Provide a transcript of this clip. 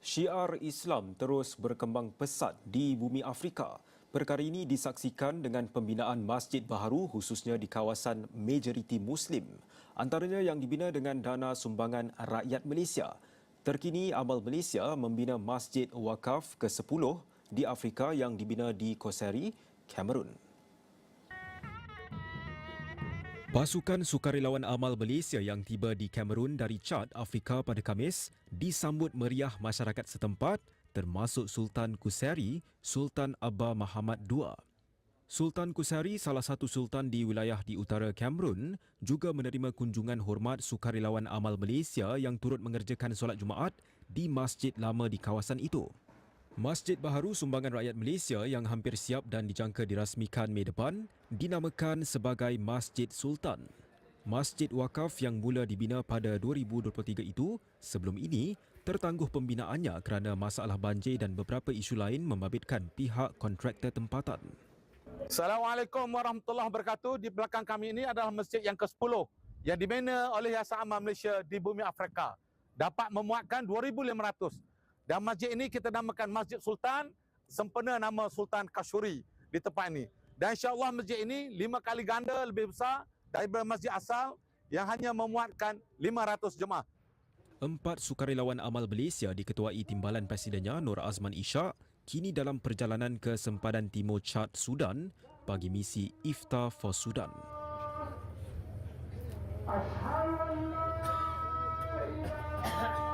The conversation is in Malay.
Syiar Islam terus berkembang pesat di bumi Afrika. Perkara ini disaksikan dengan pembinaan masjid baharu khususnya di kawasan majoriti Muslim. Antaranya yang dibina dengan dana sumbangan rakyat Malaysia. Terkini Amal Malaysia membina Masjid Wakaf ke-10 di Afrika yang dibina di Koseri, Kamerun. Pasukan sukarelawan Amal Malaysia yang tiba di Kamerun dari Chad, Afrika pada Khamis disambut meriah masyarakat setempat termasuk Sultan Kuseri, Sultan Abba Muhammad II. Sultan Kuseri, salah satu sultan di wilayah di utara Kamerun, juga menerima kunjungan hormat sukarelawan Amal Malaysia yang turut mengerjakan solat Jumaat di masjid lama di kawasan itu. Masjid baharu sumbangan rakyat Malaysia yang hampir siap dan dijangka dirasmikan Mei depan dinamakan sebagai Masjid Sultan. Masjid Wakaf yang mula dibina pada 2023 itu sebelum ini tertangguh pembinaannya kerana masalah banjir dan beberapa isu lain membabitkan pihak kontraktor tempatan. Assalamualaikum warahmatullahi wabarakatuh. Di belakang kami ini adalah masjid yang ke-10 yang dibina oleh Yayasan Amal Malaysia di bumi Afrika. Dapat memuatkan 2,500. Dan masjid ini kita namakan Masjid Sultan, sempena nama Sultan Kashuri di tempat ini. Dan insya-Allah masjid ini 5 kali ganda lebih besar daripada masjid asal yang hanya memuatkan 500 jemaah. 4 sukarelawan Amal Malaysia diketuai timbalan presidennya Nur Azman Ishak kini dalam perjalanan ke sempadan Timur Chad, Sudan bagi misi Iftar for Sudan. Ashhadu an la ilaha illallah